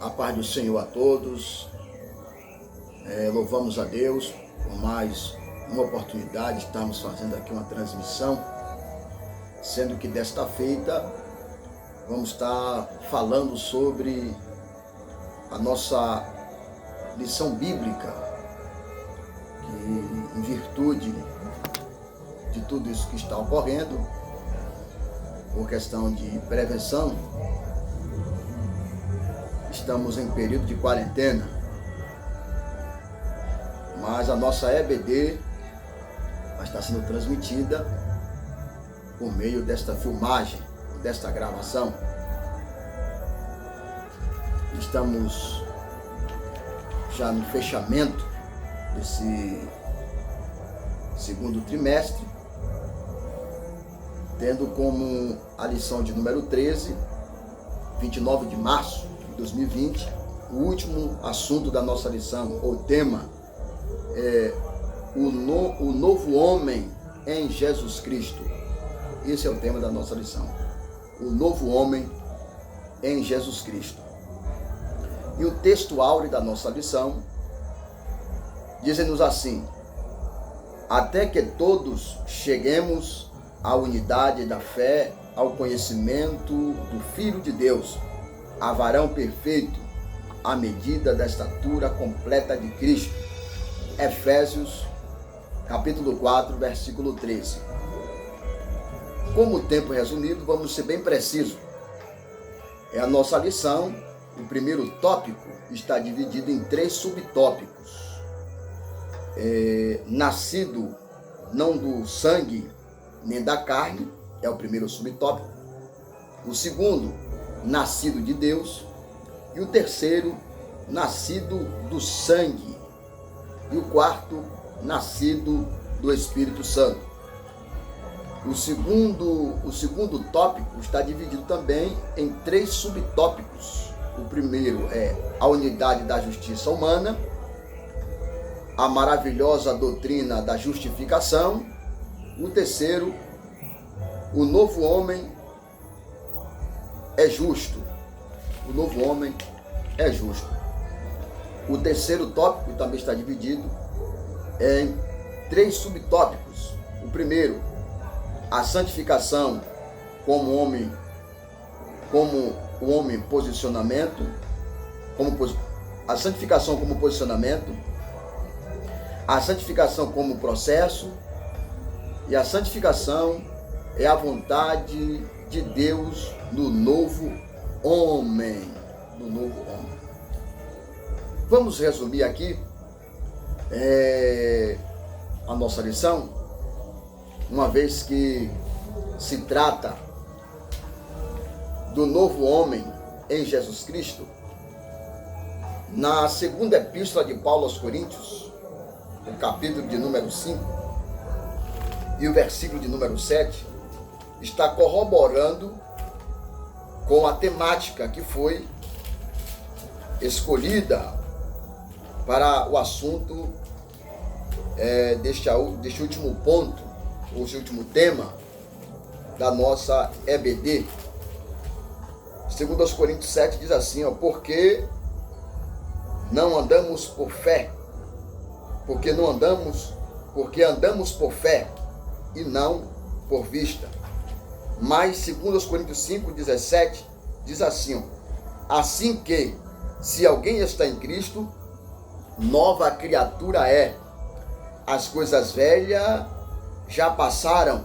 A paz do Senhor a todos. Louvamos a Deus por mais uma oportunidade de estarmos fazendo aqui uma transmissão, sendo que desta feita vamos estar falando sobre a nossa lição bíblica, que em virtude de tudo isso que está ocorrendo, por questão de prevenção, estamos em período de quarentena, mas a nossa EBD vai estar sendo transmitida por meio desta filmagem, desta gravação. Estamos já no fechamento desse segundo trimestre, tendo como a lição de número 13, 29 de março de 2020, o último assunto da nossa lição, o tema é o novo homem em Jesus Cristo. Esse é o tema da nossa lição, o novo homem em Jesus Cristo. E o texto áureo da nossa lição diz-nos assim: até que todos cheguemos à unidade da fé, ao conhecimento do Filho de Deus, a varão perfeito, à medida da estatura completa de Cristo. Efésios, capítulo 4, versículo 13. Como o tempo é resumido, vamos ser bem precisos. É a nossa lição. O primeiro tópico está dividido em 3 subtópicos. Nascido não do sangue nem da carne, é o primeiro subtópico. O segundo, nascido de Deus. E o terceiro, nascido do sangue. E o quarto, nascido do Espírito Santo. O segundo tópico está dividido também em 3 subtópicos. O primeiro é a unidade da justiça humana, a maravilhosa doutrina da justificação. O terceiro, o novo homem é justo. O novo homem é justo. O terceiro tópico também está dividido em 3 subtópicos. O primeiro, a santificação como o homem posicionamento, a santificação como posicionamento, a santificação como processo, e a santificação é a vontade de Deus no novo homem. No novo homem. Vamos resumir aqui a nossa lição, uma vez que se trata do novo homem em Jesus Cristo. Na segunda epístola de Paulo aos Coríntios, no capítulo de número 5 e o versículo de número 7, está corroborando com a temática que foi escolhida para o assunto deste último ponto, ou este último tema da nossa EBD. Segundo aos Coríntios 7 diz assim, porque não andamos por fé, porque andamos por fé e não por vista. Mas segundo aos Coríntios 5:17 diz assim, assim que se alguém está em Cristo, nova criatura é. As coisas velhas já passaram,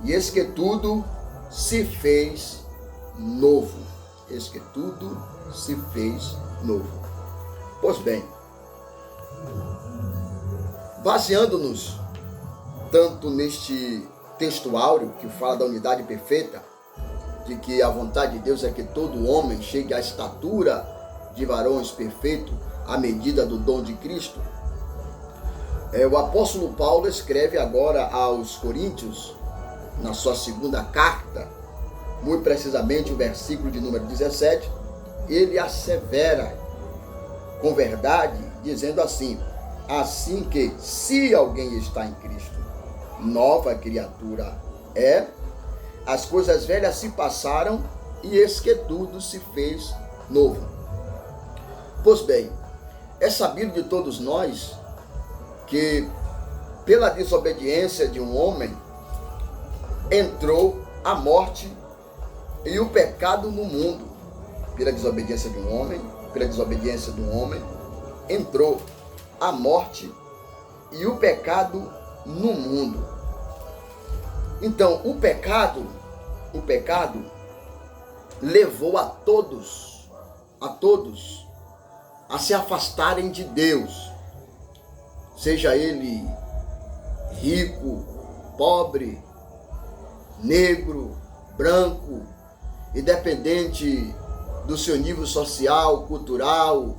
e eis que tudo se fez novo. Eis que tudo se fez novo. Pois bem, baseando-nos tanto neste texto áureo que fala da unidade perfeita, de que a vontade de Deus é que todo homem chegue à estatura de varões perfeitos, à medida do dom de Cristo, o apóstolo Paulo escreve agora aos Coríntios, na sua segunda carta, muito precisamente o versículo de número 17, ele assevera com verdade, dizendo assim que se alguém está em Cristo, nova criatura é, as coisas velhas se passaram e eis que tudo se fez novo. Pois bem, é sabido de todos nós que pela desobediência de um homem entrou a morte e o pecado no mundo. Pela desobediência de um homem, entrou a morte e o pecado no mundo. Então, o pecado levou a todos a se afastarem de Deus, seja ele rico, pobre, negro, branco, independente do seu nível social, cultural,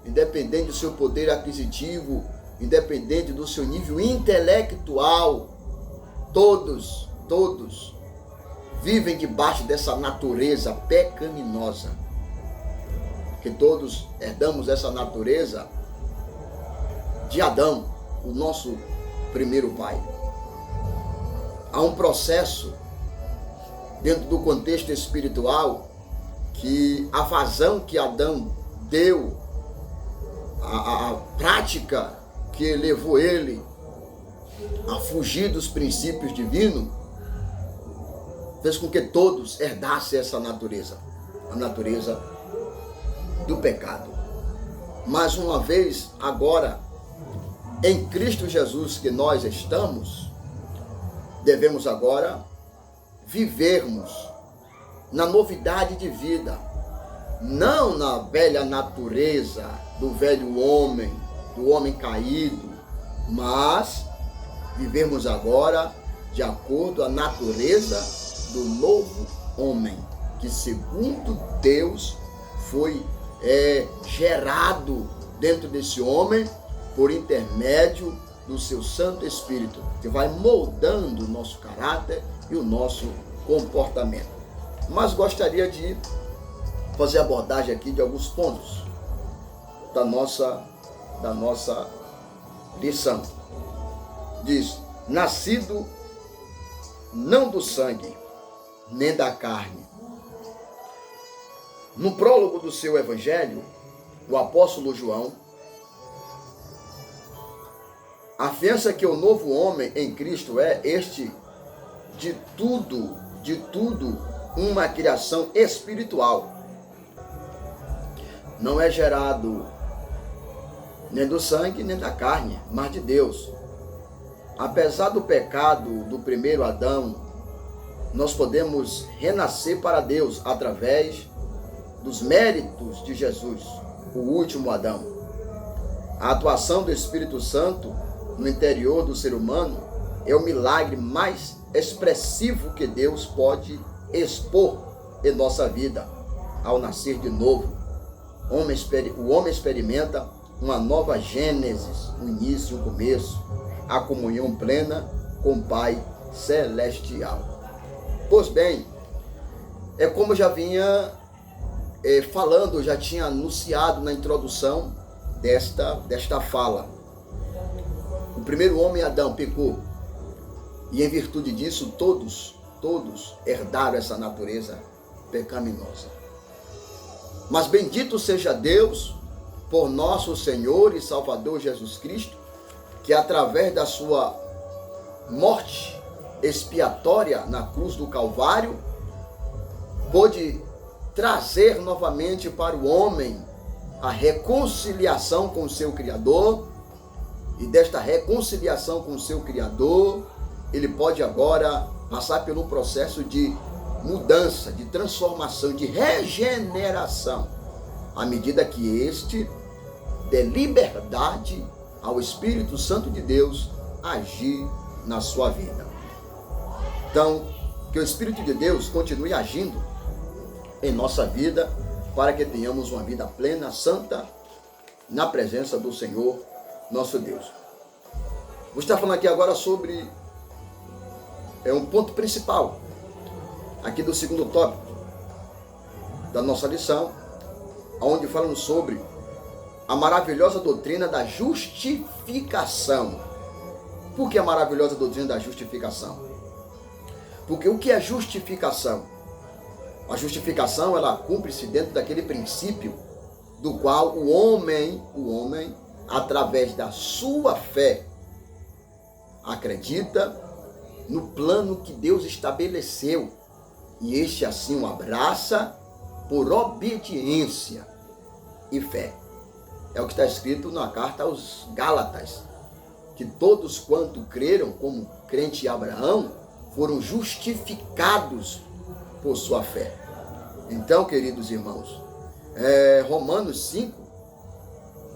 independente do seu poder aquisitivo, independente do seu nível intelectual, todos vivem debaixo dessa natureza pecaminosa, que todos herdamos essa natureza de Adão, o nosso primeiro pai. Há um processo dentro do contexto espiritual que a vazão que Adão deu, a prática que levou ele a fugir dos princípios divinos, fez com que todos herdassem essa natureza, a natureza do pecado. Mais uma vez, agora, em Cristo Jesus que nós estamos, devemos agora vivermos na novidade de vida, não na velha natureza do velho homem, do homem caído, mas vivemos agora de acordo com a natureza do novo homem, que segundo Deus foi gerado dentro desse homem por intermédio do seu Santo Espírito, que vai moldando o nosso caráter e o nosso comportamento. Mas gostaria de fazer abordagem aqui de alguns pontos da nossa lição. Diz: nascido não do sangue, nem da carne. No prólogo do seu evangelho, o apóstolo João afiança que o novo homem em Cristo é este de tudo uma criação espiritual. Não é gerado nem do sangue, nem da carne, mas de Deus. Apesar do pecado do primeiro Adão, nós podemos renascer para Deus através dos méritos de Jesus, o último Adão. A atuação do Espírito Santo no interior do ser humano é o milagre mais expressivo que Deus pode expor em nossa vida. Ao nascer de novo, o homem experimenta uma nova gênesis, um início, um começo, a comunhão plena com o Pai Celestial. Pois bem, é como eu já vinha falando, eu já tinha anunciado na introdução desta fala. O primeiro homem, Adão, pecou. E em virtude disso, todos herdaram essa natureza pecaminosa. Mas bendito seja Deus por nosso Senhor e Salvador Jesus Cristo, que através da sua morte expiatória na cruz do Calvário, pôde trazer novamente para o homem a reconciliação com o seu Criador, e desta reconciliação com o seu Criador, ele pode agora passar pelo processo de mudança, de transformação, de regeneração, à medida que este dê liberdade ao Espírito Santo de Deus agir na sua vida. Então, que o Espírito de Deus continue agindo em nossa vida, para que tenhamos uma vida plena, santa, na presença do Senhor, nosso Deus. Vou estar falando aqui agora sobre um ponto principal, aqui do segundo tópico da nossa lição, onde falamos sobre a maravilhosa doutrina da justificação. Por que a maravilhosa doutrina da justificação? Porque o que é justificação? A justificação, ela cumpre-se dentro daquele princípio do qual o homem, através da sua fé, acredita no plano que Deus estabeleceu, e este assim o abraça por obediência e fé. É o que está escrito na carta aos Gálatas, que todos quanto creram, como crente Abraão, foram justificados por sua fé. Então, queridos irmãos, Romanos 5,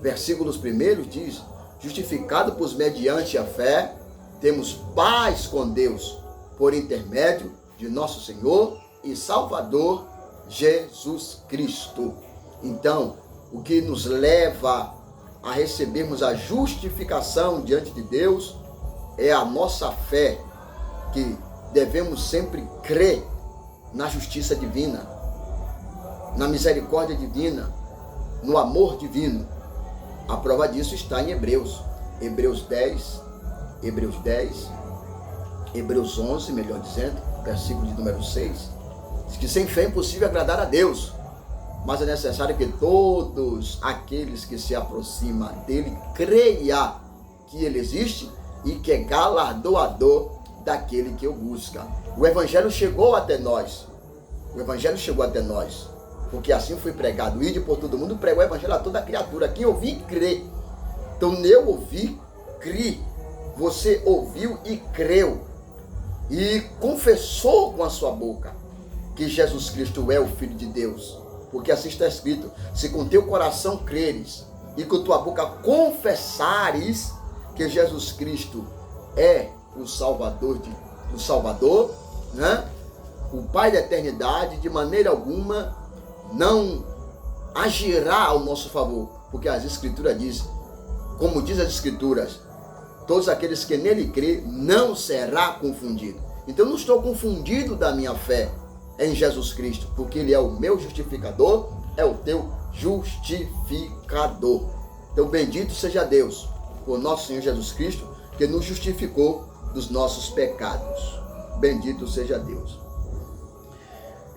versículos 1 diz: justificado pois mediante a fé, temos paz com Deus, por intermédio de nosso Senhor e Salvador Jesus Cristo. Então, o que nos leva a recebermos a justificação diante de Deus é a nossa fé, que devemos sempre crer na justiça divina, na misericórdia divina, no amor divino. A prova disso está em Hebreus 11, melhor dizendo, versículo de número 6, diz que sem fé é impossível agradar a Deus, mas é necessário que todos aqueles que se aproximam dele creiam que ele existe e que é galardoador daquele que o busca. O Evangelho chegou até nós. Porque assim foi pregado. Ide por todo mundo, pregou o Evangelho a toda criatura. Quem ouvir, crê. Então, eu ouvi, crie. Você ouviu e creu. E confessou com a sua boca que Jesus Cristo é o Filho de Deus. Porque assim está escrito: se com teu coração creres e com tua boca confessares que Jesus Cristo é o Salvador, né? O Pai da eternidade, de maneira alguma não agirá ao nosso favor, porque as Escrituras dizem, como diz as Escrituras, todos aqueles que nele crê não será confundido. Então eu não estou confundido da minha fé em Jesus Cristo, porque ele é o meu justificador, é o teu justificador. Então bendito seja Deus por nosso Senhor Jesus Cristo, que nos justificou dos nossos pecados. Bendito seja Deus.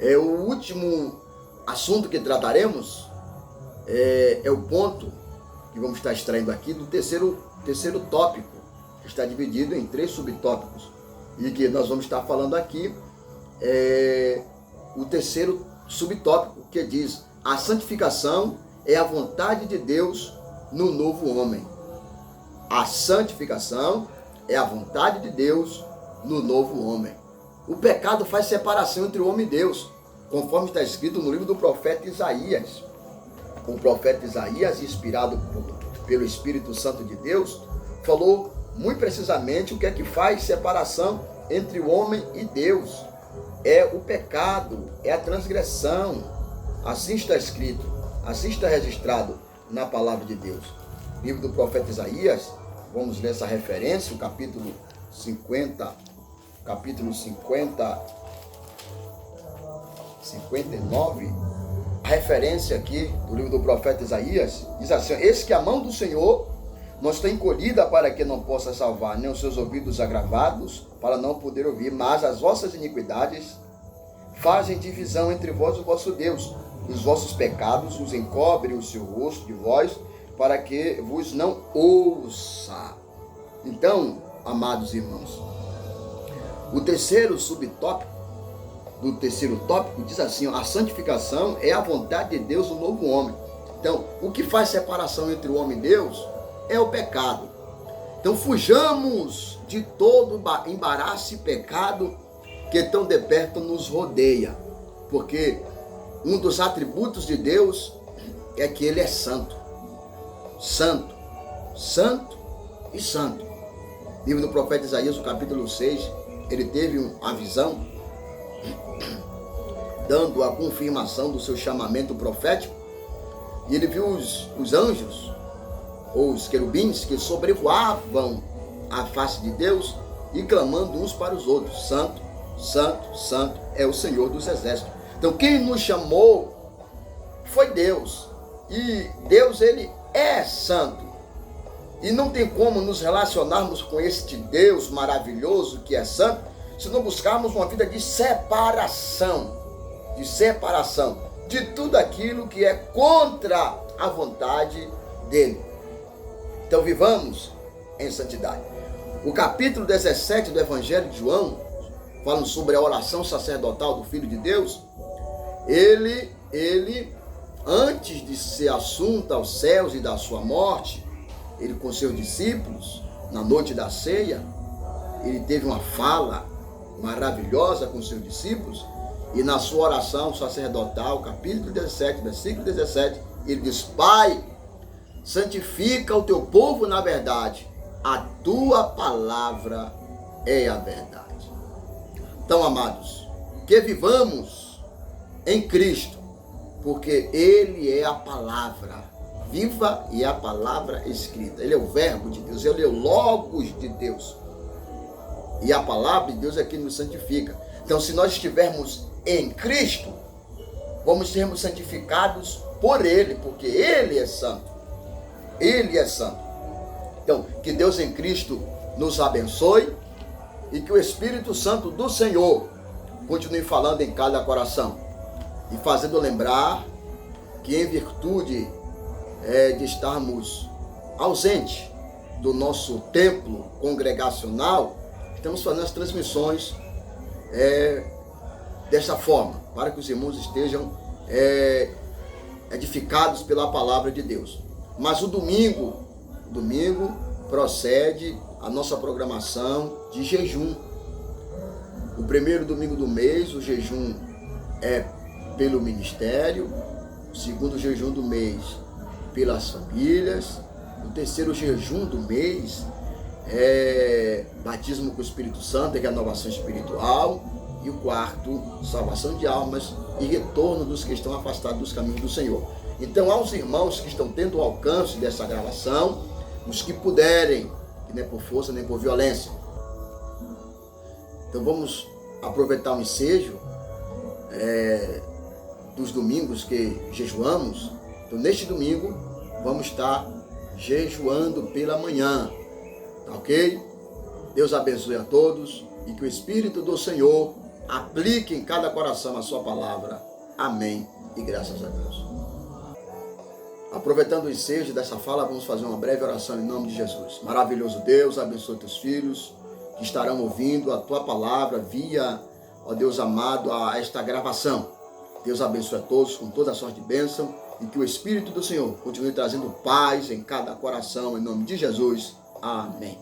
O último assunto que trataremos é o ponto que vamos estar extraindo aqui do terceiro tópico, que está dividido em 3 subtópicos, e que nós vamos estar falando aqui o terceiro subtópico, que diz: a santificação é a vontade de Deus no novo homem. A santificação é a vontade de Deus no novo homem. O pecado faz separação entre o homem e Deus, conforme está escrito no livro do profeta Isaías. O profeta Isaías, inspirado pelo Espírito Santo de Deus, falou muito precisamente o que é que faz separação entre o homem e Deus. É o pecado, é a transgressão. Assim está escrito, assim está registrado na palavra de Deus. Livro do profeta Isaías, vamos ler essa referência, o capítulo 59, a referência aqui do livro do profeta Isaías, diz assim: eis que a mão do Senhor não está encolhida para que não possa salvar, nem os seus ouvidos agravados para não poder ouvir, mas as vossas iniquidades fazem divisão entre vós e o vosso Deus, os vossos pecados os encobrem o seu rosto de vós, para que vos não ouça. Então, amados irmãos, o terceiro subtópico do terceiro tópico diz assim: a santificação é a vontade de Deus no novo homem. Então, o que faz separação entre o homem e Deus é o pecado. Então, fujamos de todo embaraço e pecado que tão de perto nos rodeia, porque um dos atributos de Deus é que ele é santo. Santo, santo e santo. Livro do profeta Isaías, o capítulo 6, ele teve uma visão dando a confirmação do seu chamamento profético, e ele viu os anjos, ou os querubins, que sobrevoavam a face de Deus e clamando uns para os outros: santo, santo, santo é o Senhor dos exércitos. Então quem nos chamou foi Deus, e Deus, ele é santo, e não tem como nos relacionarmos com este Deus maravilhoso que é santo se não buscarmos uma vida de separação de tudo aquilo que é contra a vontade dele. Então vivamos em santidade. O capítulo 17 do Evangelho de João, falando sobre a oração sacerdotal do Filho de Deus, ele antes de ser assunto aos céus e da sua morte, ele com seus discípulos, na noite da ceia, ele teve uma fala maravilhosa com seus discípulos, e na sua oração sacerdotal, capítulo 17, versículo 17, ele diz: Pai, santifica o teu povo na verdade, a tua palavra é a verdade. Então, amados, que vivamos em Cristo, porque Ele é a palavra viva e a palavra escrita. Ele é o verbo de Deus, Ele é o logos de Deus. E a palavra de Deus é que nos santifica. Então, se nós estivermos em Cristo, vamos sermos santificados por Ele, porque Ele é santo. Ele é santo. Então, que Deus em Cristo nos abençoe e que o Espírito Santo do Senhor continue falando em cada coração e fazendo lembrar que, em virtude de estarmos ausentes do nosso templo congregacional, estamos fazendo as transmissões dessa forma, para que os irmãos estejam edificados pela palavra de Deus. Mas o domingo procede a nossa programação de jejum. O primeiro domingo do mês, o jejum é pelo ministério. O segundo jejum do mês, pelas famílias. O terceiro jejum do mês é batismo com o Espírito Santo, que é a renovação espiritual. E o quarto, salvação de almas e retorno dos que estão afastados dos caminhos do Senhor. Então, aos irmãos que estão tendo o alcance dessa gravação, os que puderem, que não é por força nem por violência. Então, vamos aproveitar o ensejo dos domingos que jejuamos. Então, neste domingo, vamos estar jejuando pela manhã. Tá ok? Deus abençoe a todos e que o Espírito do Senhor aplique em cada coração a sua palavra. Amém e graças a Deus. Aproveitando o ensejo dessa fala, vamos fazer uma breve oração em nome de Jesus. Maravilhoso Deus, abençoe teus filhos que estarão ouvindo a tua palavra via, ó Deus amado, a esta gravação. Deus abençoe a todos com toda a sorte de bênção e que o Espírito do Senhor continue trazendo paz em cada coração, em nome de Jesus. Amém.